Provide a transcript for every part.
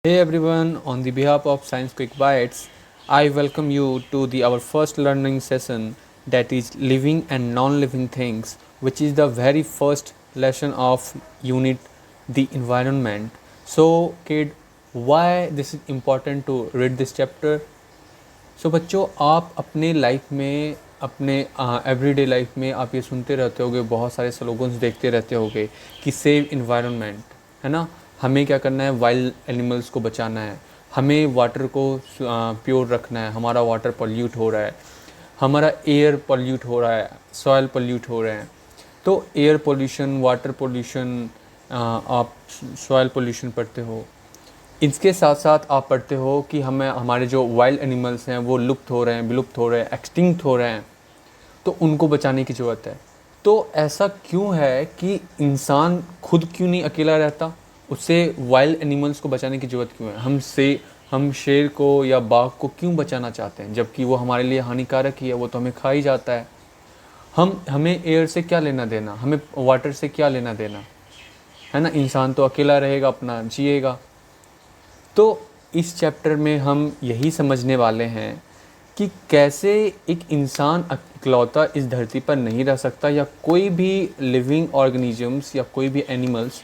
Hey everyone, on the behalf of Science Quick Bites, I welcome you to our first learning session, that is living and non-living things, which is the very first lesson of unit the environment. So kid, why this is important to read this chapter? सो बच्चों, आप अपने life में अपने everyday life में आप ये सुनते रहते होगे, बहुत सारे स्लोगन्स देखते रहते होगे कि सेव इन्वायरमेंट, है ना। हमें क्या करना है, वाइल्ड एनिमल्स को बचाना है, हमें वाटर को प्योर रखना है, हमारा वाटर पॉल्यूट हो रहा है, हमारा एयर पॉल्यूट हो रहा है, सॉइल पॉल्यूट हो रहे हैं। तो एयर पोल्यूशन, वाटर पोल्यूशन, आप सॉइल पोल्यूशन पढ़ते हो। इसके साथ साथ आप पढ़ते हो कि हमें हमारे जो वाइल्ड एनिमल्स हैं वो लुप्त हो रहे हैं, विलुप्त हो रहे हैं, एक्सटिंक्ट हो रहे हैं, तो उनको बचाने की ज़रूरत है। तो ऐसा क्यों है कि इंसान खुद क्यों नहीं अकेला रहता, उससे वाइल्ड एनिमल्स को बचाने की ज़रूरत क्यों है? हम शेर को या बाघ को क्यों बचाना चाहते हैं, जबकि वो हमारे लिए हानिकारक ही है, वो तो हमें खा ही जाता है। हमें एयर से क्या लेना देना, हमें वाटर से क्या लेना देना, है ना। इंसान तो अकेला रहेगा, अपना जिएगा। तो इस चैप्टर में हम यही समझने वाले हैं कि कैसे एक इंसान इकलौता इस धरती पर नहीं रह सकता, या कोई भी लिविंग ऑर्गेनिजम्स या कोई भी एनिमल्स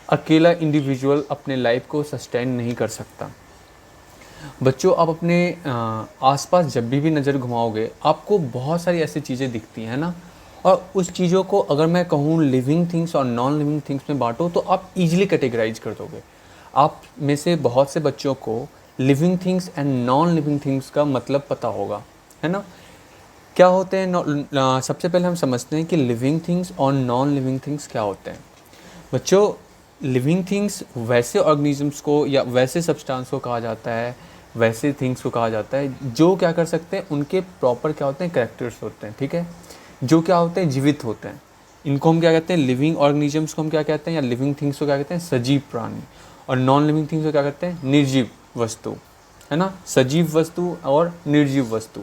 अकेला इंडिविजुअल अपने लाइफ को सस्टेन नहीं कर सकता। बच्चों, आप अपने आसपास जब भी नज़र घुमाओगे, आपको बहुत सारी ऐसी चीज़ें दिखती हैं ना, और उस चीज़ों को अगर मैं कहूँ लिविंग थिंग्स और नॉन लिविंग थिंग्स में बांटो तो आप इजीली कैटेगराइज कर दोगे। आप में से बहुत से बच्चों को living things and non living things का मतलब पता होगा, है ना। क्या होते हैं? सबसे पहले हम समझते हैं कि लिविंग थिंग्स और नॉन लिविंग थिंग्स क्या होते हैं। बच्चों, लिविंग थिंग्स वैसे ऑर्गेनिजम्स को या वैसे सब्सटेंस को कहा जाता है, वैसे थिंग्स को कहा जाता है जो क्या कर सकते हैं, उनके प्रॉपर क्या होते हैं, कैरेक्टर्स होते हैं, ठीक है, जो क्या होते हैं, जीवित होते हैं। इनको हम क्या कहते हैं, लिविंग ऑर्गेनिजम्स को हम क्या कहते हैं, या लिविंग थिंग्स को क्या कहते हैं, सजीव प्राणी। और नॉन लिविंग थिंग्स को क्या कहते हैं, निर्जीव वस्तु, है ना। सजीव वस्तु और निर्जीव वस्तु।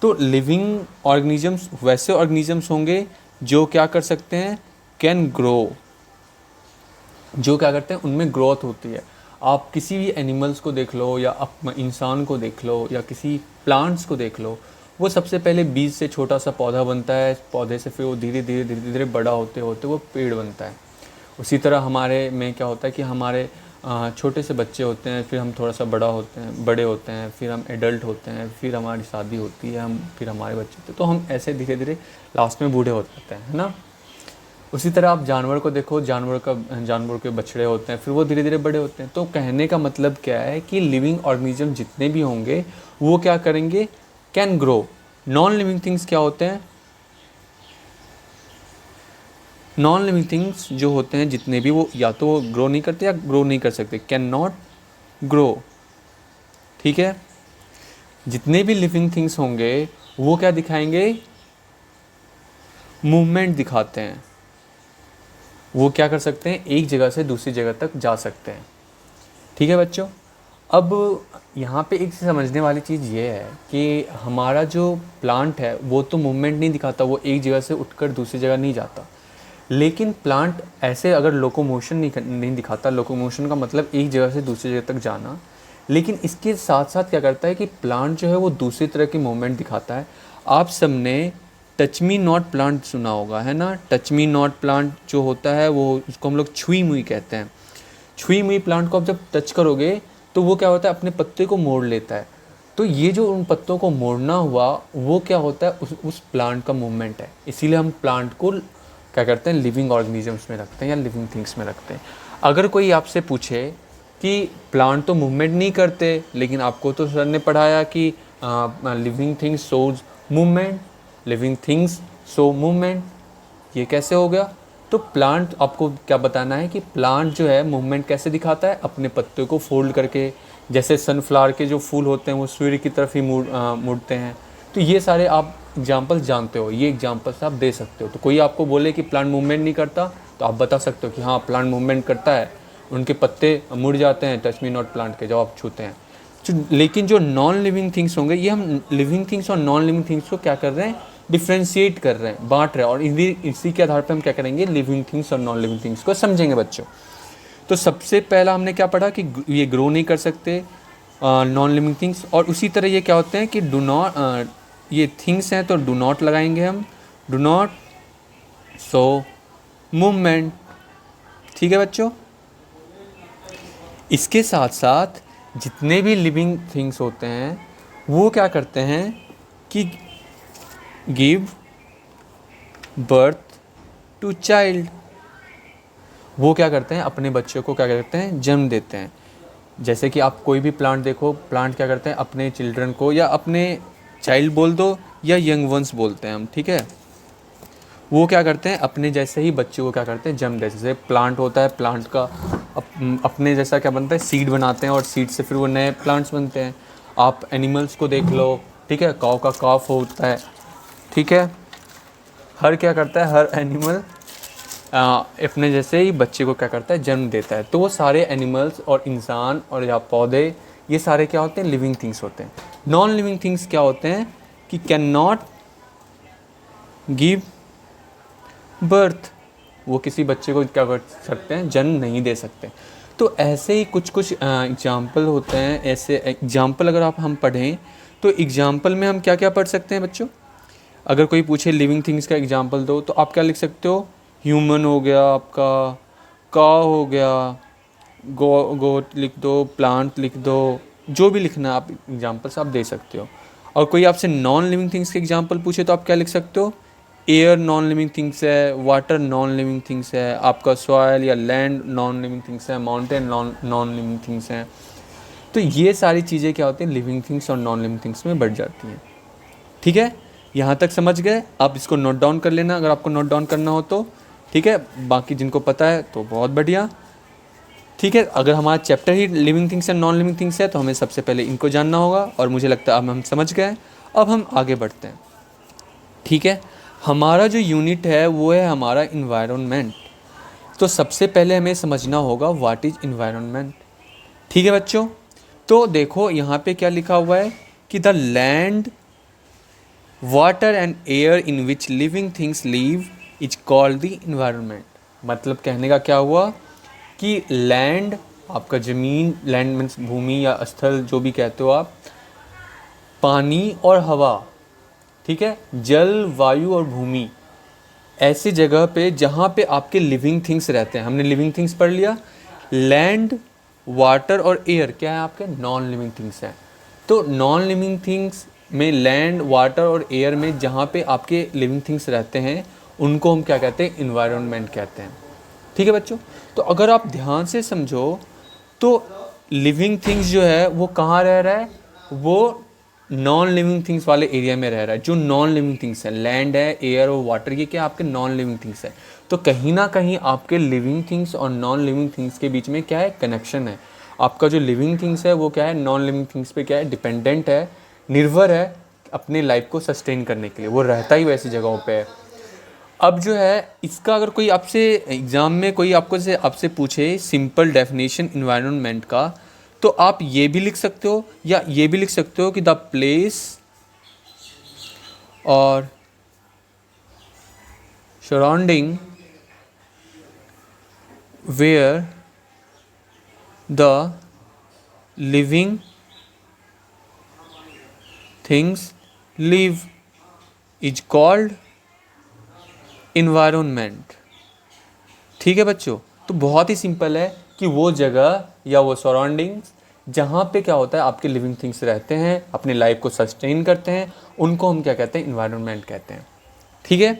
तो लिविंग ऑर्गेनिजम्स वैसे ऑर्गेनिजम्स होंगे जो क्या कर सकते हैं, कैन ग्रो, जो क्या करते हैं, उनमें ग्रोथ होती है। आप किसी भी एनिमल्स को देख लो, या आप इंसान को देख लो, या किसी प्लांट्स को देख लो, वो सबसे पहले बीज से छोटा सा पौधा बनता है, पौधे से फिर वो धीरे धीरे धीरे धीरे बड़ा होते होते वो पेड़ बनता है। उसी तरह हमारे में क्या होता है कि हमारे छोटे से बच्चे होते हैं, फिर हम थोड़ा सा बड़े होते हैं, फिर हम एडल्ट होते हैं, फिर हमारी शादी होती है, फिर हमारे बच्चे होते हैं, तो हम ऐसे धीरे धीरे लास्ट में बूढ़े हो जाते हैं, है ना। उसी तरह आप जानवर को देखो, जानवर के बछड़े होते हैं, फिर वो धीरे धीरे बड़े होते हैं। तो कहने का मतलब क्या है कि लिविंग ऑर्गेनिज्म जितने भी होंगे वो क्या करेंगे, can grow. Non living things क्या होते हैं, नॉन लिविंग थिंग्स जो होते हैं जितने भी, वो या तो ग्रो नहीं करते या ग्रो नहीं कर सकते, कैन नॉट ग्रो, ठीक है। जितने भी लिविंग थिंग्स होंगे वो क्या दिखाएंगे, मूवमेंट दिखाते हैं। वो क्या कर सकते हैं, एक जगह से दूसरी जगह तक जा सकते हैं, ठीक है बच्चों। अब यहाँ पे एक समझने वाली चीज़ ये है कि हमारा जो प्लांट है वो तो मूवमेंट नहीं दिखाता, वो एक जगह से उठकर दूसरी जगह नहीं जाता। लेकिन प्लांट ऐसे अगर लोकोमोशन नहीं दिखाता, लोकोमोशन का मतलब एक जगह से दूसरी जगह तक जाना, लेकिन इसके साथ साथ क्या करता है कि प्लांट जो है वो दूसरी तरह की मूवमेंट दिखाता है। आप सबने टच मी नॉट प्लांट सुना होगा, है ना। टच मी नॉट प्लांट जो होता है वो, उसको हम लोग छुई मुई कहते हैं। छुई मुई प्लांट को आप जब टच करोगे तो वो क्या होता है, अपने पत्ते को मोड़ लेता है। तो ये जो उन पत्तों को मोड़ना हुआ वो क्या होता है, उस प्लांट का मूवमेंट है। इसीलिए हम प्लांट को क्या करते हैं, लिविंग ऑर्गेनिजम्स में रखते हैं या लिविंग थिंग्स में रखते हैं। अगर कोई आपसे पूछे कि प्लांट तो मूवमेंट नहीं करते, लेकिन आपको तो सर ने पढ़ाया कि living things shows movement, living things show movement, ये कैसे हो गया? तो प्लांट, आपको क्या बताना है कि प्लांट जो है मूवमेंट कैसे दिखाता है, अपने पत्ते को फोल्ड करके। जैसे सनफ्लावर के जो फूल होते हैं वो सूर्य की तरफ ही मुड़ते हैं। तो ये सारे आप एग्जाम्पल्स जानते हो, ये एग्जाम्पल्स आप दे सकते हो। तो कोई आपको बोले कि प्लांट मूवमेंट नहीं करता, तो आप बता सकते हो कि हाँ प्लांट मूवमेंट करता है, उनके पत्ते मुड़ जाते हैं टच मी नॉट प्लांट के जब आप छूते हैं। लेकिन जो नॉन लिविंग थिंग्स होंगे, ये हम लिविंग थिंग्स और नॉन लिविंग थिंग्स को क्या कर रहे हैं, डिफ्रेंशिएट कर रहे हैं, बांट रहे हैं, और इसी के आधार पर हम क्या करेंगे, लिविंग थिंग्स और नॉन लिविंग थिंग्स को समझेंगे बच्चों। तो सबसे पहला हमने क्या पढ़ा कि ये ग्रो नहीं कर सकते नॉन लिविंग थिंग्स, और उसी तरह ये क्या होते हैं कि डू नॉट, ये थिंग्स हैं तो डू नॉट लगाएंगे हम, डू नॉट सो मूवमेंट। ठीक है बच्चों, इसके साथ साथ जितने भी लिविंग थिंग्स होते हैं वो क्या करते हैं कि गिव बर्थ टू चाइल्ड, वो क्या करते हैं अपने बच्चों को क्या करते हैं जन्म देते हैं। जैसे कि आप कोई भी प्लांट देखो, प्लांट क्या करते हैं अपने चिल्ड्रन को, या अपने चाइल्ड बोल दो या यंग वंस बोलते हैं हम, ठीक है, वो क्या करते हैं अपने जैसे ही बच्चे को क्या करते हैं जन्म देते हैं। जैसे प्लांट होता है, प्लांट का अपने जैसा क्या बनता है सीड बनाते हैं, और सीड से फिर वो नए प्लांट्स बनते हैं। आप एनिमल्स को देख लो, ठीक है, काऊ का काफ होता है, ठीक है, हर क्या करता है हर एनिमल अपने जैसे ही बच्चे को क्या करता है जन्म देता है। तो वो सारे एनिमल्स और इंसान और या पौधे, ये सारे क्या होते हैं लिविंग थिंग्स होते हैं। नॉन लिविंग थिंग्स क्या होते हैं कि कैन नॉट गिव बर्थ, वो किसी बच्चे को क्या कर सकते हैं जन्म नहीं दे सकते। तो ऐसे ही कुछ कुछ एग्जाम्पल होते हैं। ऐसे एग्जाम्पल अगर आप हम पढ़ें तो एग्जाम्पल में हम क्या क्या पढ़ सकते हैं बच्चों। अगर कोई पूछे लिविंग थिंग्स का एग्जाम्पल दो तो आप क्या लिख सकते हो, ह्यूमन हो गया आपका, काव हो गया, गोट लिख दो, प्लांट लिख दो, जो भी लिखना आप एग्जाम्पल्स आप दे सकते हो। और कोई आपसे नॉन लिविंग थिंग्स के एग्जाम्पल पूछे तो आप क्या लिख सकते हो, एयर नॉन लिविंग थिंग्स है, वाटर नॉन लिविंग थिंग्स है, आपका सॉयल या लैंड नॉन लिविंग थिंग्स है, माउंटेन नॉन लिविंग थिंग्स हैं। तो ये सारी चीज़ें क्या होती हैं लिविंग थिंग्स और नॉन लिविंग थिंग्स में बढ़ जाती हैं। ठीक है, यहाँ तक समझ गए। आप इसको नोट डाउन कर लेना अगर आपको नोट डाउन करना हो तो, ठीक है, बाकी जिनको पता है तो बहुत बढ़िया। ठीक है, अगर हमारा chapter he living things and non living things है तो हमें सबसे पहले इनको जानना होगा, और मुझे लगता है अब हम समझ गए। अब हम आगे बढ़ते हैं। ठीक है, हमारा जो यूनिट है वो है हमारा इन्वायरमेंट। तो सबसे पहले हमें समझना होगा व्हाट इज इन्वायरमेंट। ठीक है बच्चों, तो देखो यहाँ पे क्या लिखा हुआ है कि the land, water and air in which living things live is called the environment. मतलब कहने का क्या हुआ कि लैंड आपका ज़मीन, लैंड मीन्स भूमि या स्थल जो भी कहते हो आप, पानी और हवा, ठीक है, जल वायु और भूमि, ऐसी जगह पे जहाँ पे आपके लिविंग थिंग्स रहते हैं। हमने लिविंग थिंग्स पढ़ लिया, लैंड वाटर और एयर क्या है आपके नॉन लिविंग थिंग्स हैं। तो नॉन लिविंग थिंग्स में लैंड वाटर और एयर में जहाँ पे आपके लिविंग थिंग्स रहते हैं उनको हम क्या कहते हैं इन्वायरमेंट कहते हैं। ठीक है बच्चों, तो अगर आप ध्यान से समझो तो लिविंग थिंग्स जो है वो कहाँ रह रहा है, वो नॉन लिविंग थिंग्स वाले एरिया में रह रहा है। जो नॉन लिविंग थिंग्स है, लैंड है, एयर और वाटर, ये क्या आपके नॉन लिविंग थिंग्स है। तो कहीं ना कहीं आपके लिविंग थिंग्स और नॉन लिविंग थिंग्स के बीच में क्या है कनेक्शन है। आपका जो लिविंग थिंग्स है वो क्या है नॉन लिविंग थिंग्स पे क्या है डिपेंडेंट है, निर्भर है अपने लाइफ को सस्टेन करने के लिए, वो रहता ही वैसी जगहों पे है। अब जो है इसका अगर कोई आपसे एग्ज़ाम में कोई आपसे पूछे सिंपल डेफिनेशन इन्वायरमेंट का, तो आप ये भी लिख सकते हो या ये भी लिख सकते हो कि द प्लेस और surrounding where the living things live is called environment. ठीक है बच्चों, तो बहुत ही सिंपल है कि वो जगह या वो सराउंडिंग्स जहाँ पे क्या होता है आपके लिविंग थिंग्स रहते हैं, अपने लाइफ को सस्टेन करते हैं, उनको हम क्या कहते हैं इन्वायरमेंट कहते हैं। ठीक है,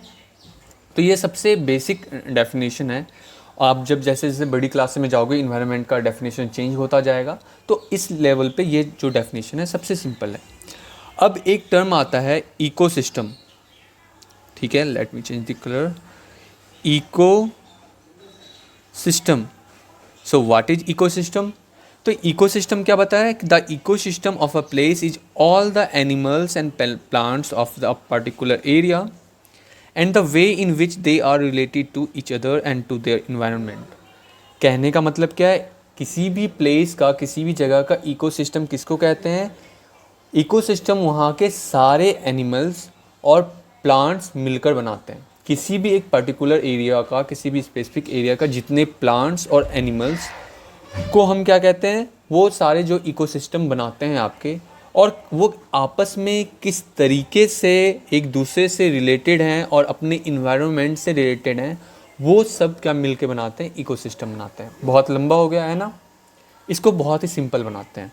तो ये सबसे बेसिक डेफिनेशन है। आप जब जैसे जैसे बड़ी क्लास में जाओगे इन्वायरमेंट का डेफिनेशन चेंज होता जाएगा, तो इस लेवल पे ये जो डेफिनेशन है सबसे सिंपल है। अब एक टर्म आता है इकोसिस्टम। ठीक है, let me change the colour, eco system. So what is ecosystem. तो इकोसिस्टम क्या बताया, the ecosystem of a place is all the animals and plants of the particular area and the way in which they are related to each other and to their environment. कहने का मतलब क्या है, किसी भी place का, किसी भी जगह का इकोसिस्टम किसको कहते हैं, इकोसिस्टम वहाँ के सारे एनिमल्स और प्लांट्स मिलकर बनाते हैं। किसी भी एक पर्टिकुलर एरिया का, किसी भी स्पेसिफिक एरिया का जितने प्लांट्स और एनिमल्स को हम क्या कहते हैं, वो सारे जो इकोसिस्टम बनाते हैं आपके, और वो आपस में किस तरीके से एक दूसरे से रिलेटेड हैं और अपने इन्वायरमेंट से रिलेटेड हैं, वो सब क्या मिल के बनाते हैं, इकोसिस्टम बनाते हैं। बहुत लंबा हो गया है ना, इसको बहुत ही सिंपल बनाते हैं।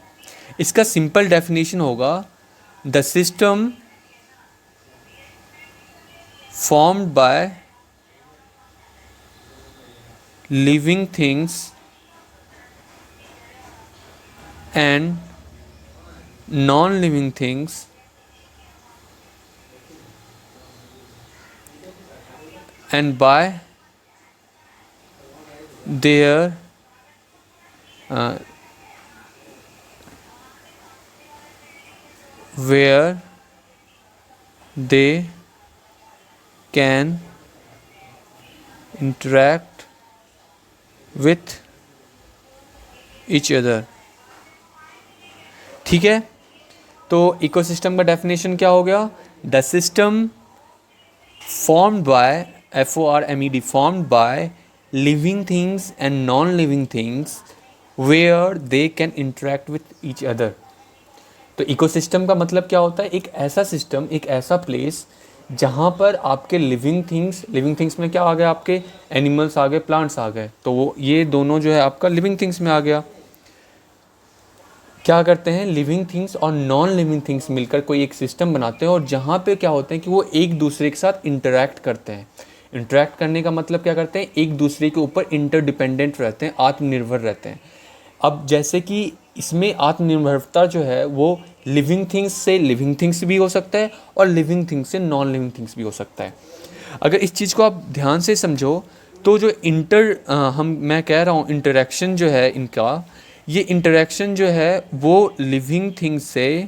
इसका सिंपल डेफिनेशन होगा, the system formed by living things and non-living things and by their where they can interact with each other। ठीक है, तो इकोसिस्टम का डेफिनेशन क्या हो गया, the system formed by FORMED formed by living things and non-living things where they can interact with each other। तो ecosystem का मतलब क्या होता है, एक ऐसा सिस्टम, एक ऐसा प्लेस जहाँ पर आपके लिविंग थिंग्स में क्या आ गया, आपके एनिमल्स आ गए, प्लांट्स आ गए, तो वो ये दोनों जो है आपका लिविंग थिंग्स में आ गया। क्या करते हैं, लिविंग थिंग्स और नॉन लिविंग थिंग्स मिलकर कोई एक सिस्टम बनाते हैं, और जहाँ पे क्या होते हैं कि वो एक दूसरे के साथ इंटरैक्ट करते हैं। इंटरैक्ट करने का मतलब क्या करते हैं, एक दूसरे के ऊपर इंटरडिपेंडेंट रहते हैं, आत्मनिर्भर रहते हैं। अब जैसे कि इसमें आत्मनिर्भरता जो है वो लिविंग थिंग्स से लिविंग थिंग्स भी हो सकता है और लिविंग थिंग्स से नॉन लिविंग थिंग्स भी हो सकता है। अगर इस चीज़ को आप ध्यान से समझो तो जो मैं कह रहा हूँ इंटरेक्शन जो है इनका, ये इंटरेक्शन जो है वो लिविंग थिंग से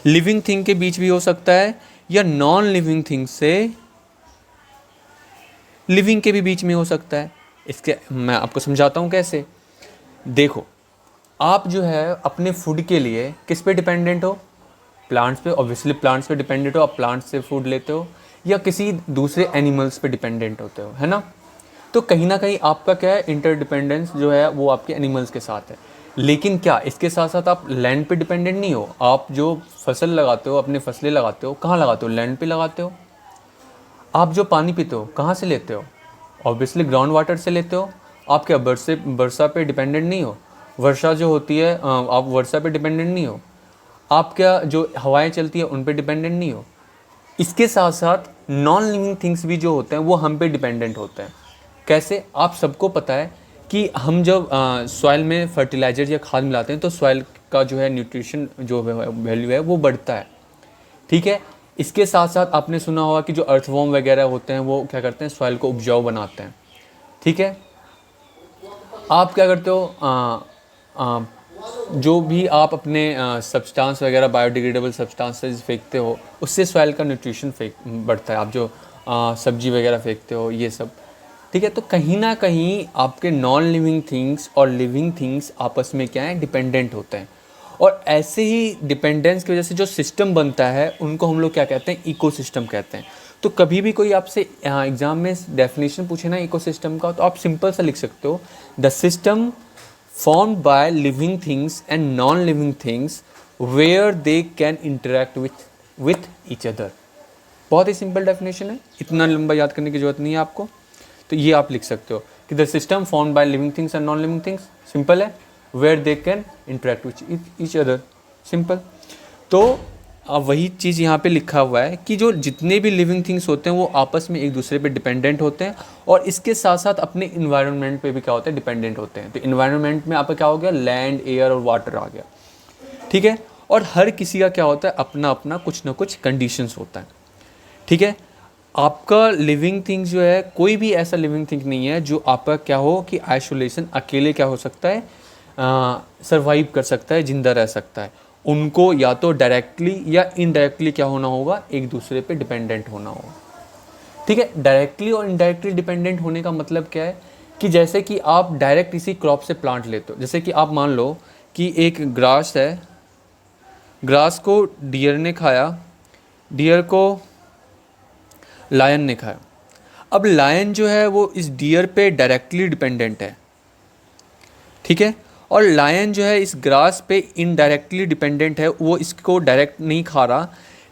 लिविंग थिंग के बीच भी हो सकता है, या नॉन लिविंग थिंग से लिविंग के भी बीच में हो सकता है। इसके मैं आपको समझाता हूँ कैसे। देखो, आप जो है अपने फूड के लिए किस पे डिपेंडेंट हो, प्लांट्स पे, ऑब्वियसली प्लांट्स पे डिपेंडेंट हो, आप प्लांट्स से फूड लेते हो, या किसी दूसरे एनिमल्स पे डिपेंडेंट होते हो, है ना। तो कहीं ना कहीं आपका क्या है, इंटरडिपेंडेंस जो है वो आपके एनिमल्स के साथ है। लेकिन क्या इसके साथ साथ आप लैंड पे डिपेंडेंट नहीं हो। आप जो फसल लगाते हो, अपने फसलें लगाते हो, कहाँ लगाते हो, लैंड पे लगाते हो। आप जो पानी पीते हो कहाँ से लेते हो, ऑब्वियसली ग्राउंड वाटर से लेते हो। आप क्या वर्षा पे डिपेंडेंट नहीं हो, वर्षा जो होती है आप वर्षा पे डिपेंडेंट नहीं हो। आप क्या जो हवाएं चलती है उन पे डिपेंडेंट नहीं हो। इसके साथ साथ नॉन लिविंग थिंग्स भी जो होते हैं वो हम पे डिपेंडेंट होते हैं। कैसे, आप सबको पता है कि हम जब सॉइल में फर्टिलाइजर या खाद मिलाते हैं तो सॉइल का जो है न्यूट्रिशन जो वैल्यू है वो बढ़ता है। ठीक है, इसके साथ साथ आपने सुना होगा कि जो अर्थवॉर्म वगैरह होते हैं वो क्या करते हैं, सॉइल को उपजाऊ बनाते हैं। ठीक है, आप क्या करते हो, जो भी आप अपने सब्सटेंस वगैरह बायोडिग्रेडेबल सब्सटेंसेस फेंकते हो उससे सॉइल का न्यूट्रिशन बढ़ता है। आप जो सब्जी वगैरह फेंकते हो ये सब, ठीक है। तो कहीं ना कहीं आपके नॉन लिविंग थिंग्स और लिविंग थिंग्स आपस में क्या है, डिपेंडेंट होते हैं। और ऐसे ही डिपेंडेंस की वजह से जो सिस्टम बनता है उनको हम लोग क्या कहते हैं, इकोसिस्टम कहते हैं। तो कभी भी कोई आपसे एग्जाम में डेफिनेशन पूछे ना इकोसिस्टम का, तो आप सिंपल सा लिख सकते हो, the system formed by living things and non-living things where they can interact with each other। बहुत ही सिंपल डेफिनेशन है, इतना लंबा याद करने की जरूरत नहीं है आपको। तो ये आप लिख सकते हो कि the system formed by living things and non living things, simple है, where they can interact with each other, simple. तो अब वही चीज़ यहाँ पे लिखा हुआ है कि जो जितने भी लिविंग थिंग्स होते हैं वो आपस में एक दूसरे पे डिपेंडेंट होते हैं, और इसके साथ साथ अपने इन्वायरमेंट पे भी क्या होता है, डिपेंडेंट होते हैं। तो इन्वायरमेंट में आपका क्या हो गया, लैंड, एयर और वाटर आ गया। ठीक है, और हर किसी का क्या होता है, अपना अपना कुछ ना कुछ कंडीशंस होता है। ठीक है, आपका लिविंग थिंग जो है, कोई भी ऐसा लिविंग थिंग नहीं है जो आपका क्या हो कि आइसोलेशन, अकेले क्या हो सकता है, सर्वाइव कर सकता है, जिंदा रह सकता है। उनको या तो डायरेक्टली या इनडायरेक्टली क्या होना होगा, एक दूसरे पे डिपेंडेंट होना होगा। ठीक है, डायरेक्टली और इनडायरेक्टली डिपेंडेंट होने का मतलब क्या है कि जैसे कि आप डायरेक्ट किसी क्रॉप से प्लांट लेते हो, जैसे कि आप मान लो कि एक ग्रास है, ग्रास को डियर ने खाया, डियर को लायन ने खाया। अब लायन जो है वो इस डियर पे डायरेक्टली डिपेंडेंट है, ठीक है, और लायन जो है इस ग्रास पे इनडायरेक्टली डिपेंडेंट है, वो इसको डायरेक्ट नहीं खा रहा,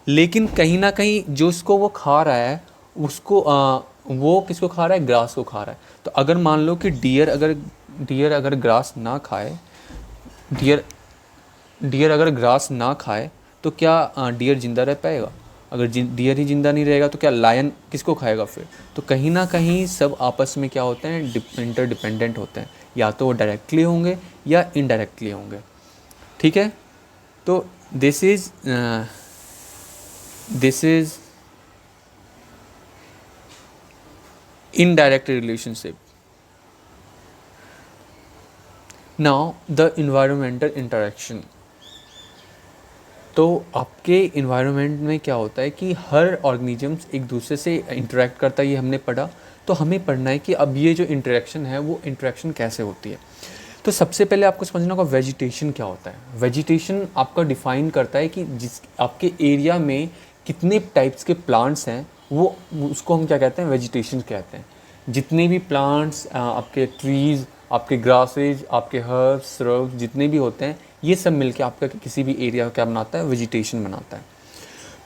लेकिन कहीं ना कहीं जो इसको वो खा रहा है उसको वो किसको खा रहा है, ग्रास को खा रहा है। तो अगर मान लो कि डियर अगर ग्रास ना खाए, डियर डियर अगर ग्रास ना खाए तो क्या डियर जिंदा रह पाएगा? अगर डियर ही जिंदा नहीं रहेगा तो क्या लायन किसको खाएगा फिर? तो कहीं ना कहीं सब आपस में क्या होते हैं, इंटरडिपेंडेंट होते हैं, या तो वो डायरेक्टली होंगे या इनडायरेक्टली होंगे, ठीक है। तो this is indirect relationship. Now the environmental interaction. तो आपके इन्वायरमेंट में क्या होता है कि हर ऑर्गेनिजम्स एक दूसरे से इंटरेक्ट करता है, ये हमने पढ़ा। तो हमें पढ़ना है कि अब ये जो इंटरेक्शन है वो इंटरेक्शन कैसे होती है। तो सबसे पहले आपको समझना होगा वेजिटेशन क्या होता है। वेजिटेशन आपका डिफाइन करता है कि जिस आपके एरिया में कितने टाइप्स के प्लांट्स हैं, वो उसको हम क्या कहते हैं, वेजिटेशन कहते हैं। जितने भी प्लांट्स आपके ट्रीज़, आपके ग्रासेज, आपके हर्ब्स, श्रब्स जितने भी होते हैं, ये सब मिलके आपका किसी भी एरिया का क्या बनाता है, वेजिटेशन बनाता है।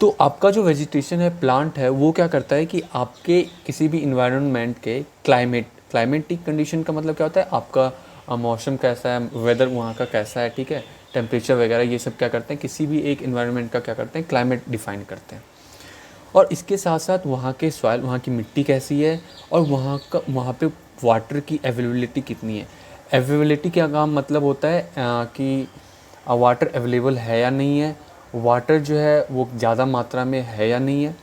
तो आपका जो वेजिटेशन है, प्लांट है, वो क्या करता है कि आपके किसी भी इन्वायरमेंट के क्लाइमेटिक कंडीशन का मतलब क्या होता है, आपका मौसम कैसा है, वेदर वहाँ का कैसा है, ठीक है, टेम्परेचर वगैरह, ये सब क्या करते हैं, किसी भी एक इन्वायरमेंट का क्या करते हैं, क्लाइमेट डिफाइन करते हैं। और इसके साथ साथ वहाँ के सॉइल, वहाँ की मिट्टी कैसी है, और वहाँ पे वाटर की अवेलेबिलिटी कितनी है। अवेलेबिलिटी का काम मतलब होता है कि वाटर अवेलेबल है या नहीं है, वाटर जो है वो ज़्यादा मात्रा में है या नहीं है।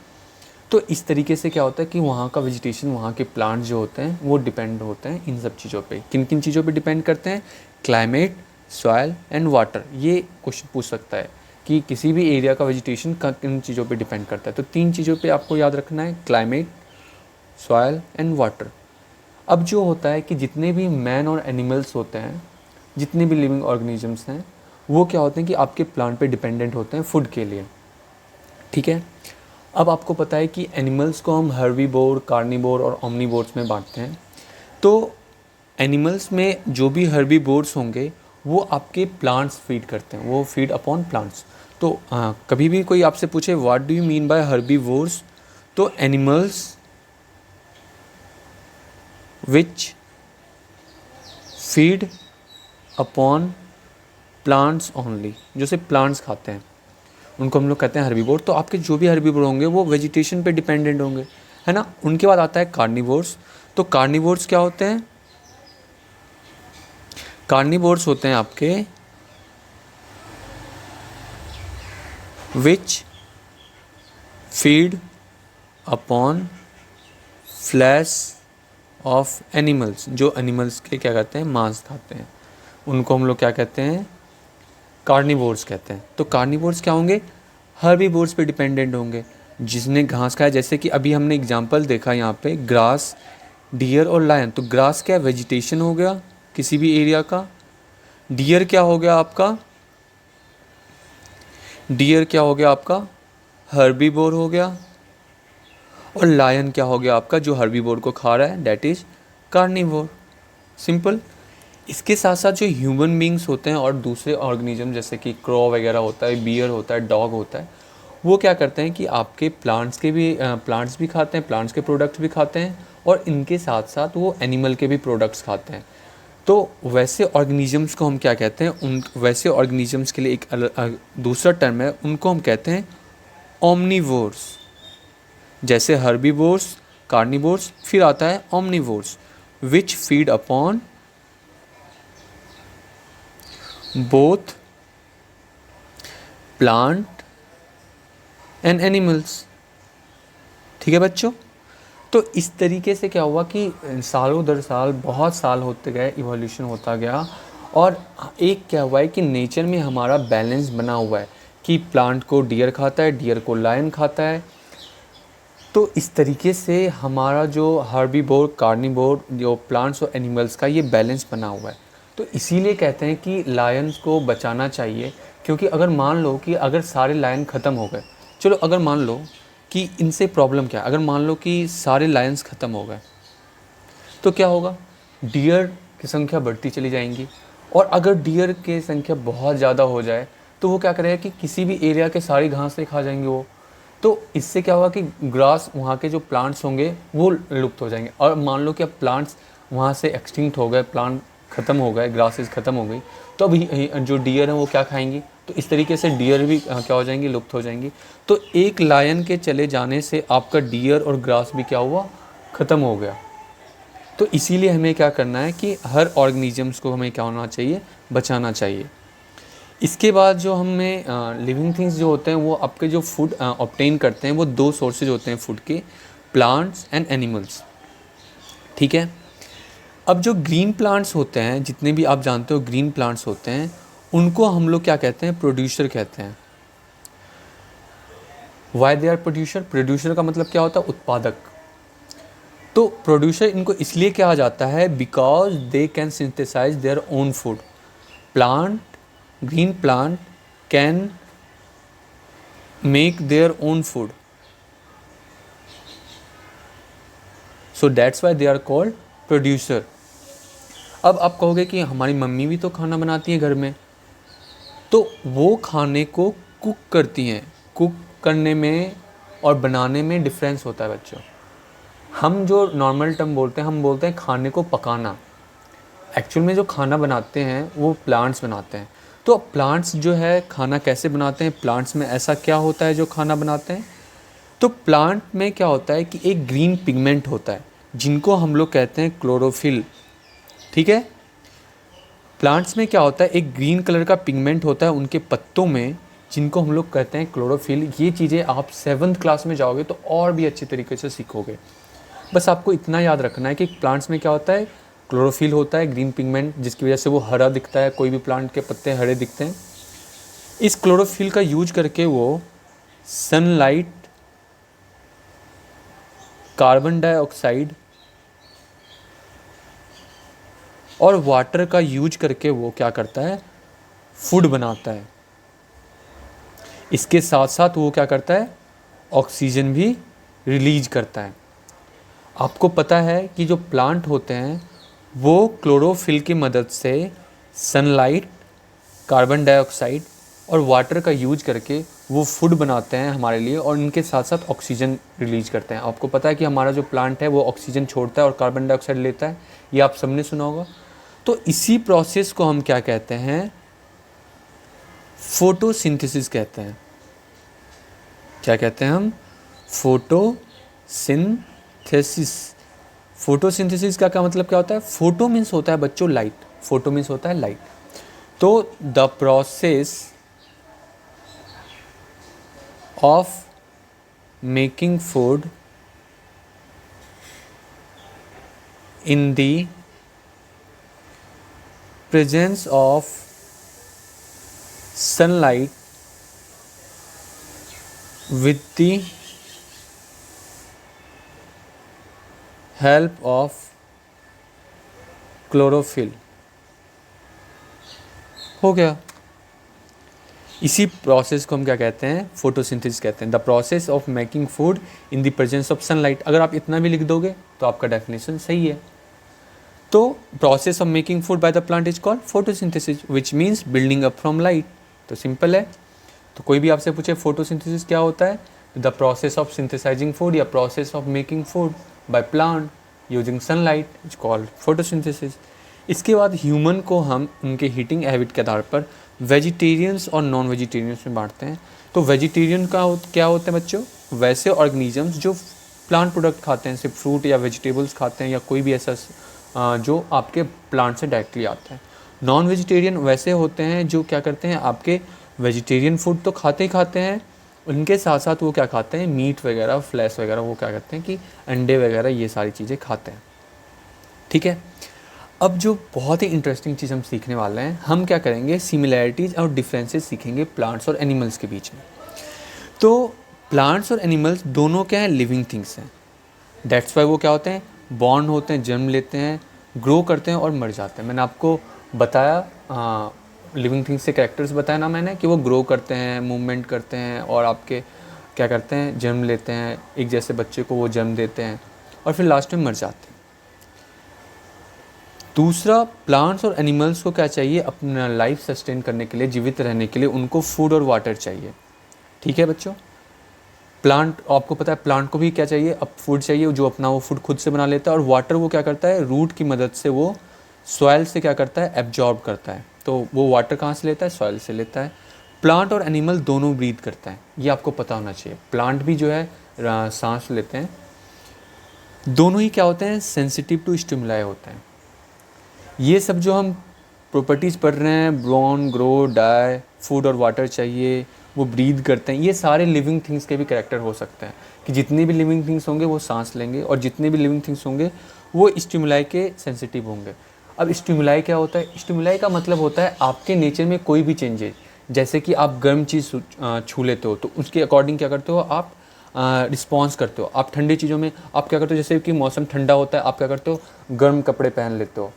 तो इस तरीके से क्या होता है कि वहाँ का वेजिटेशन, वहाँ के प्लांट जो होते हैं वो डिपेंड होते हैं इन सब चीज़ों पे। किन किन चीज़ों पे डिपेंड करते हैं? Climate, soil and water. ये क्वेश्चन पूछ सकता है कि किसी भी एरिया का वेजिटेशन किन चीज़ों पे डिपेंड करता है। तो 3 चीज़ों पे आपको याद रखना है, क्लाइमेट, सॉइल एंड वाटर। अब जो होता है कि जितने भी मैन और एनिमल्स होते हैं, जितने भी लिविंग ऑर्गेनिजम्स हैं, वो क्या होते हैं कि आपके प्लांट पे डिपेंडेंट होते हैं फूड के लिए, ठीक है। अब आपको पता है कि एनिमल्स को हम हर्बीवोर, कार्निवोर और ओमनीवोर्स में बांटते हैं। तो एनिमल्स में जो भी हर्बीवोर्स होंगे वो आपके प्लांट्स फीड करते हैं, वो फीड अपॉन प्लांट्स। तो कभी भी कोई आपसे पूछे what do you mean by herbivores, तो animals which feed upon plants only, जो सिर्फ प्लांट्स खाते हैं, उनको हम लोग कहते हैं हर्बीवोर। तो आपके जो भी हर्बीवोर होंगे वो वेजिटेशन पे डिपेंडेंट होंगे, है ना। उनके बाद आता है कार्निवोर्स। तो कार्निवोर्स क्या होते हैं? कार्निवोर्स होते हैं आपके विच feed upon flash of animals, जो एनिमल्स के क्या कहते हैं, मांस खाते हैं, उनको हम लोग क्या कहते हैं, कार्निवोर्स कहते हैं। तो कार्निवोर्स क्या होंगे? हर्बीवोर्स पे डिपेंडेंट होंगे, जिसने घास खाया। जैसे कि अभी हमने एग्जांपल देखा यहाँ पे, ग्रास, डियर और लायन। तो ग्रास क्या, वेजिटेशन हो गया किसी भी एरिया का। डियर क्या हो गया आपका, डियर क्या हो गया आपका, हर्बीवोर हो गया। और लायन क्या हो गया आपका, जो हर्बीवोर को खा रहा है, डेट इज कार्निवोर। सिंपल। इसके साथ साथ जो ह्यूमन बींग्स होते हैं और दूसरे ऑर्गेनिज्म जैसे कि क्रो वगैरह होता है, बियर होता है, डॉग होता है, वो क्या करते हैं कि आपके प्लांट्स भी खाते हैं, प्लांट्स के प्रोडक्ट्स भी खाते हैं, और इनके साथ साथ वो एनिमल के भी प्रोडक्ट्स खाते हैं। तो वैसे ऑर्गेनिजम्स को हम क्या कहते हैं, उन वैसे ऑर्गेनिजम्स के लिए एक दूसरा टर्म है, उनको हम कहते हैं ओमनीवोर्स। जैसे हर्बीवोर्स, कार्निवोर्स, फिर आता है omnivores which feed upon both plant and animals, ठीक है बच्चों। तो इस तरीके से क्या हुआ कि सालों दर साल, बहुत साल होते गए, इवोल्यूशन होता गया, और एक क्या हुआ है कि नेचर में हमारा बैलेंस बना हुआ है कि प्लांट को डियर खाता है, डियर को लायन खाता है। तो इस तरीके से हमारा जो हर्बीवोर, कार्निवोर, जो प्लांट्स और एनिमल्स का ये बैलेंस बना हुआ है। तो इसीलिए कहते हैं कि लायंस को बचाना चाहिए, क्योंकि अगर मान लो कि अगर सारे लायन ख़त्म हो गए, चलो अगर मान लो कि इनसे प्रॉब्लम क्या है। अगर मान लो कि सारे लायंस ख़त्म हो गए तो क्या होगा, डियर की संख्या बढ़ती चली जाएंगी, और अगर डियर की संख्या बहुत ज़्यादा हो जाए तो वो क्या करेगा कि किसी भी एरिया के सारी घासें खा जाएंगे वो। तो इससे क्या होगा कि ग्रास, वहाँ के जो प्लांट्स होंगे वो लुप्त हो जाएंगे। और मान लो कि अब प्लांट्स वहाँ से एक्सटिंक्ट हो गए, प्लांट ख़त्म हो गए, ग्रासेस ख़त्म हो गई, तो अभी जो डियर हैं वो क्या खाएंगी, तो इस तरीके से डियर भी क्या हो जाएंगी, लुप्त हो जाएंगी। तो एक लायन के चले जाने से आपका डियर और ग्रास भी क्या हुआ, ख़त्म हो गया। तो इसीलिए हमें क्या करना है कि हर ऑर्गेनिजम्स को हमें क्या होना चाहिए, बचाना चाहिए। इसके बाद जो हमें लिविंग थिंग्स जो होते हैं वो आपके जो फूड ऑब्टेन करते हैं वो दो सोर्सेज होते हैं फूड के, प्लांट्स एंड एनिमल्स। ठीक है। अब जो ग्रीन प्लांट्स होते हैं, जितने भी आप जानते हो ग्रीन प्लांट्स होते हैं, उनको हम लोग क्या कहते हैं, प्रोड्यूसर कहते हैं। Why they are producer, producer का मतलब क्या होता है, उत्पादक। तो प्रोड्यूसर इनको इसलिए कहा जाता है because they can synthesize their own food. Plant, green plant can make their own food, so that's why they are called producer. अब आप कहोगे कि हमारी मम्मी भी तो खाना बनाती हैं घर में, तो वो खाने को कुक करती हैं। कुक करने में और बनाने में डिफरेंस होता है बच्चों। हम जो नॉर्मल टर्म बोलते हैं, हम बोलते हैं खाने को पकाना। एक्चुअल में जो खाना बनाते हैं वो प्लांट्स बनाते हैं। तो प्लांट्स जो है खाना कैसे बनाते हैं, प्लांट्स में ऐसा क्या होता है जो खाना बनाते हैं। तो प्लांट में क्या होता है कि एक ग्रीन पिगमेंट होता है जिनको हम लोग कहते हैं क्लोरोफिल। ठीक है। प्लांट्स में क्या होता है, एक ग्रीन कलर का पिगमेंट होता है उनके पत्तों में, जिनको हम लोग कहते हैं क्लोरोफिल। ये चीज़ें आप 7th क्लास में जाओगे तो और भी अच्छी तरीके से सीखोगे। बस आपको इतना याद रखना है कि प्लांट्स में क्या होता है, क्लोरोफिल होता है, ग्रीन पिगमेंट, जिसकी वजह से वो हरा दिखता है। कोई भी प्लांट के पत्ते हरे दिखते हैं। इस क्लोरोफिल का यूज करके वो सनलाइट, कार्बन डाइऑक्साइड और वाटर का यूज करके वो क्या करता है, फूड बनाता है। इसके साथ साथ वो क्या करता है, ऑक्सीजन भी रिलीज करता है। आपको पता है कि जो प्लांट होते हैं वो क्लोरोफिल की मदद से सनलाइट, कार्बन डाइऑक्साइड और वाटर का यूज करके वो फूड बनाते हैं हमारे लिए, और इनके साथ साथ ऑक्सीजन रिलीज करते हैं। आपको पता है कि हमारा जो प्लांट है वो ऑक्सीजन छोड़ता है और कार्बन डाइऑक्साइड लेता है, ये आप सबने सुना होगा। तो इसी प्रोसेस को हम क्या कहते हैं, फोटोसिंथेसिस कहते हैं। क्या कहते हैं हम, फोटोसिंथेसिस। फोटोसिंथेसिस का क्या मतलब क्या होता है, फोटो मीन्स होता है बच्चों लाइट, फोटो मीन्स होता है लाइट। तो the process of making food in the presence of sunlight with the help of chlorophyll हो गया। इसी प्रोसेस को हम क्या कहते हैं, फोटोसिंथेसिस कहते हैं। The process of making food in the presence of sunlight. अगर आप इतना भी लिख दोगे तो आपका डेफिनेशन सही है। तो process of making food by the plant is called photosynthesis which means building up from light. तो सिंपल है। तो कोई भी आपसे पूछे फोटोसिंथेसिस क्या होता है, the process of synthesising food या process of making food by plant using sunlight is called photosynthesis. इसके बाद ह्यूमन को हम उनके हीटिंग हैबिट के आधार पर वेजिटेरियंस और नॉन वेजिटेरियंस में बांटते हैं। तो वेजिटेरियन का क्या होते हैं बच्चों, वैसे ऑर्गेनिजम्स जो प्लांट प्रोडक्ट खाते हैं, सिर्फ फ्रूट या वेजिटेबल्स खाते हैं या कोई भी ऐसा जो आपके प्लांट से डायरेक्टली आता है। नॉन वेजिटेरियन वैसे होते हैं जो क्या करते हैं, आपके वेजिटेरियन फूड तो खाते ही खाते हैं, उनके साथ साथ वो क्या खाते हैं, मीट वगैरह, फ्लैश वगैरह, वो क्या करते हैं कि अंडे वगैरह ये सारी चीज़ें खाते हैं। ठीक है। अब जो बहुत ही इंटरेस्टिंग चीज़ हम सीखने वाले हैं, हम क्या करेंगे, सिमिलैरिटीज़ और डिफरेंसेस सीखेंगे प्लांट्स और एनिमल्स के बीच में। तो प्लांट्स और एनिमल्स दोनों क्या हैं, लिविंग थिंग्स हैं। दैट्स वाई वो क्या होते हैं, बॉर्न होते हैं, जन्म लेते हैं, ग्रो करते हैं और मर जाते हैं। मैंने आपको बताया लिविंग थिंग्स से कैरेक्टर्स बताया ना मैंने, कि वो ग्रो करते हैं, मूवमेंट करते हैं और आपके क्या करते हैं, जन्म लेते हैं, एक जैसे बच्चे को वो जन्म देते हैं और फिर लास्ट में मर जाते हैं। दूसरा, प्लांट्स और एनिमल्स को क्या चाहिए, अपना लाइफ सस्टेन करने के लिए, जीवित रहने के लिए उनको फूड और वाटर चाहिए। ठीक है बच्चों, प्लांट, आपको पता है प्लांट को भी क्या चाहिए, अब फूड चाहिए जो अपना वो फूड खुद से बना लेता है, और वाटर वो क्या करता है, रूट की मदद से वो सॉइल से क्या करता है, एब्जॉर्ब करता है। तो वो वाटर कहाँ से लेता है, सॉइल से लेता है। प्लांट और एनिमल दोनों ब्रीथ करता है, ये आपको पता होना चाहिए। प्लांट भी जो है सांस लेते हैं, दोनों ही क्या होते हैं, सेंसिटिव टू स्टिमुलाई होते हैं। ये सब जो हम प्रॉपर्टीज़ पढ़ रहे हैं, ब्रोन, ग्रो, डाई, फूड और वाटर चाहिए, वो ब्रीद करते हैं, ये सारे लिविंग थिंग्स के भी कैरेक्टर हो सकते हैं कि जितने भी लिविंग थिंग्स होंगे वो सांस लेंगे, और जितने भी लिविंग थिंग्स होंगे वो स्टिमुलाई के सेंसिटिव होंगे। अब स्टिमुलाई क्या होता है, स्टिमुलाई का मतलब होता है आपके नेचर में कोई भी चेंजेस, जैसे कि आप गर्म चीज़ छू लेते हो तो उसके अकॉर्डिंग क्या करते हो, आप रिस्पॉन्स करते हो। आप ठंडी चीज़ों में आप क्या करते हो, जैसे कि मौसम ठंडा होता है आप क्या करते हो, गर्म कपड़े पहन लेते हो,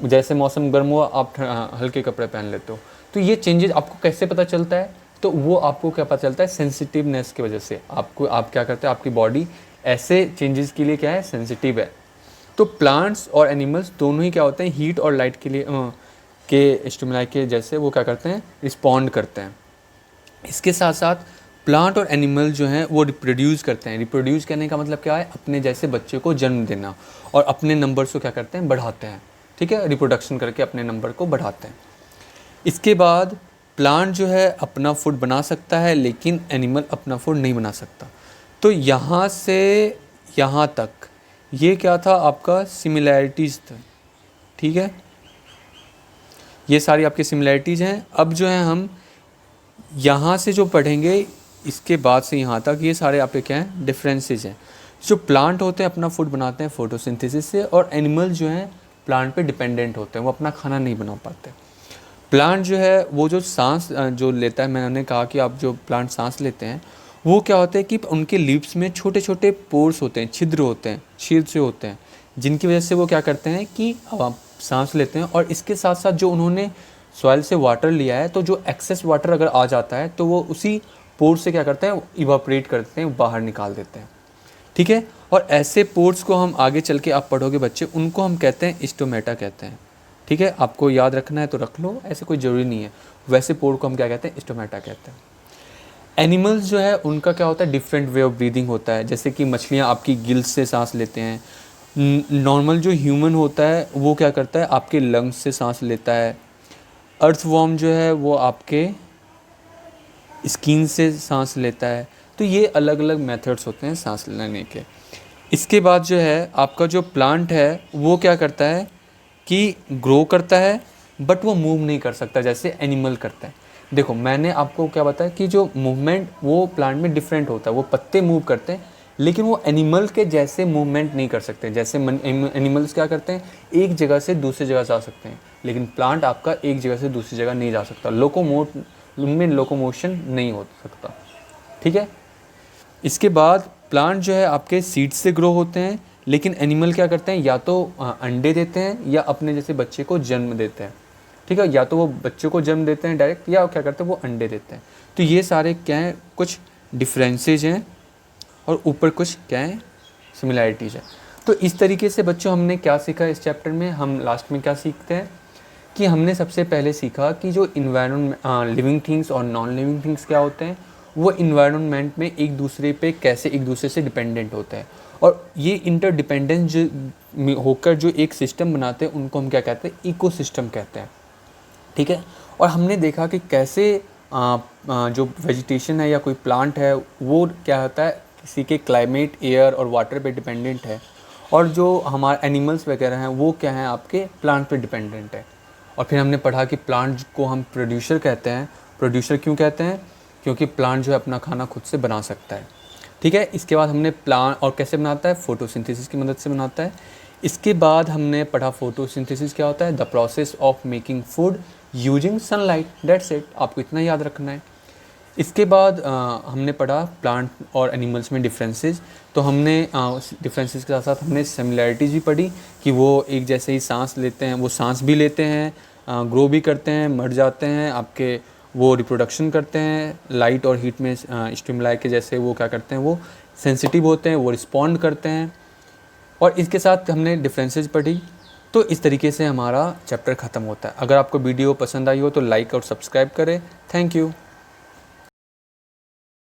जैसे मौसम गर्म हुआ आप हल्के कपड़े पहन लेते हो। तो ये चेंजेस आपको कैसे पता चलता है, तो वो आपको क्या पता चलता है, सेंसिटिवनेस की वजह से। आपको आप क्या करते हैं, आपकी बॉडी ऐसे चेंजेस के लिए क्या है, सेंसिटिव है। तो प्लांट्स और एनिमल्स दोनों ही क्या होते हैं, हीट और लाइट के लिए के स्टिमुलाई के जैसे वो क्या करते हैं, रिस्पॉन्ड करते हैं। इसके साथ साथ प्लांट और एनिमल जो हैं वो रिप्रोड्यूस करते हैं। रिप्रोड्यूस करने का मतलब क्या है, अपने जैसे बच्चे को जन्म देना, और अपने नंबर्स को क्या करते हैं, बढ़ाते हैं। ठीक है, रिप्रोडक्शन करके अपने नंबर को बढ़ाते हैं। इसके बाद प्लांट जो है अपना फूड बना सकता है, लेकिन एनिमल अपना फूड नहीं बना सकता। तो यहाँ से यहाँ तक ये क्या था, आपका सिमिलैरिटीज़ था। ठीक है, ये सारी आपकी सिमिलैरिटीज़ हैं। अब जो है हम यहाँ से जो पढ़ेंगे, इसके बाद से यहाँ तक ये सारे आपके क्या हैं, डिफरेंसेस हैं। जो प्लांट होते हैं अपना फूड बनाते हैं फोटोसिंथेसिस से, और एनिमल जो हैं प्लांट पे डिपेंडेंट होते हैं, वो अपना खाना नहीं बना पाते। प्लांट जो है वो जो सांस जो लेता है, मैंने कहा कि आप जो प्लांट सांस लेते हैं वो क्या होता है कि उनके लीव्स में छोटे छोटे पोर्स होते हैं, छिद्र होते हैं, छेद से होते हैं, जिनकी वजह से वो क्या करते हैं कि आप सांस लेते हैं। और इसके साथ साथ जो उन्होंने सॉइल से वाटर लिया है, तो जो एक्सेस वाटर अगर आ जाता है तो वो उसी पोर से क्या करते हैं, इवापोरेट करते हैं, बाहर निकाल देते हैं। ठीक है, और ऐसे पोर्स को हम आगे चल के आप पढ़ोगे बच्चे, उनको हम कहते हैं स्टोमेटा कहते हैं। ठीक है, आपको याद रखना है तो रख लो, ऐसे कोई ज़रूरी नहीं है। वैसे पोर को हम क्या कहते हैं, स्टोमेटा कहते हैं। एनिमल्स जो है उनका क्या होता है, डिफरेंट वे ऑफ ब्रीदिंग होता है। जैसे कि मछलियाँ आपकी गिल्स से सांस लेते हैं। नॉर्मल जो ह्यूमन होता है वो क्या करता है, आपके लंग्स से सांस लेता है। अर्थवॉर्म जो है वो आपके स्किन से सांस लेता है। तो ये अलग अलग मेथड्स होते हैं सांस लेने के। इसके बाद जो है आपका जो प्लांट है वो क्या करता है कि ग्रो करता है, बट वो मूव नहीं कर सकता जैसे एनिमल करता है। देखो मैंने आपको क्या बताया कि जो मूवमेंट वो प्लांट में डिफरेंट होता है, वो पत्ते मूव करते हैं, लेकिन वो एनिमल के जैसे मूवमेंट नहीं कर सकते। जैसे एनिमल्स क्या करते हैं, एक जगह से दूसरी जगह जा सकते हैं, लेकिन प्लांट आपका एक जगह से दूसरी जगह नहीं जा सकता। उनमें लोकोमोशन नहीं हो सकता। ठीक है, इसके बाद प्लांट जो है आपके सीड्स से ग्रो होते हैं, लेकिन एनिमल क्या करते हैं, या तो अंडे देते हैं या अपने जैसे बच्चे को जन्म देते हैं। ठीक है, या तो वो बच्चे को जन्म देते हैं डायरेक्ट, या क्या करते हैं वो अंडे देते हैं। तो ये सारे क्या हैं, कुछ डिफरेंसेज हैं और ऊपर कुछ क्या है, सिमिलैरिटीज़ है। तो इस तरीके से बच्चों हमने क्या सीखा इस चैप्टर में। हम लास्ट में क्या सीखते हैं कि हमने सबसे पहले सीखा कि जो इन्वायरमेंट, लिविंग थिंग्स और नॉन लिविंग थिंग्स क्या होते हैं, वो इन्वायरमेंट में एक दूसरे पे कैसे एक दूसरे से डिपेंडेंट होते हैं, और ये इंटरडिपेंडेंस होकर जो एक सिस्टम बनाते हैं उनको हम क्या कहते हैं, इकोसिस्टम कहते हैं। ठीक है, और हमने देखा कि कैसे जो वेजिटेशन है या कोई प्लांट है वो क्या होता है, किसी के क्लाइमेट, एयर और वाटर पे डिपेंडेंट है, और जो हमारे एनिमल्स वगैरह हैं वो क्या हैं, आपके प्लांट पे डिपेंडेंट है। और फिर हमने पढ़ा कि प्लांट को हम प्रोड्यूसर कहते हैं। प्रोड्यूसर क्यों कहते हैं, क्योंकि प्लांट जो है अपना खाना खुद से बना सकता है। ठीक है, इसके बाद हमने प्लांट और कैसे बनाता है, फोटोसिंथेसिस की मदद से बनाता है। इसके बाद हमने पढ़ा फोटोसिंथेसिस क्या होता है, the process of making food using sunlight, that's it, आपको इतना याद रखना है। इसके बाद हमने पढ़ा प्लांट और एनिमल्स में डिफरेंसेस। तो हमने डिफरेंसेस के साथ साथ हमने सिमिलैरिटीज़ भी पढ़ी कि वो एक जैसे ही सांस लेते हैं, वो सांस भी लेते हैं, ग्रो भी करते हैं, मर जाते हैं, आपके वो रिप्रोडक्शन करते हैं लाइट और हीट में स्टिमुलाई के जैसे। वो क्या करते हैं, वो सेंसिटिव होते हैं, वो रिस्पॉन्ड करते हैं। और इसके साथ हमने डिफरेंसेस पढ़ी। तो इस तरीके से हमारा चैप्टर ख़त्म होता है। अगर आपको वीडियो पसंद आई हो तो लाइक और सब्सक्राइब करें। Thank you.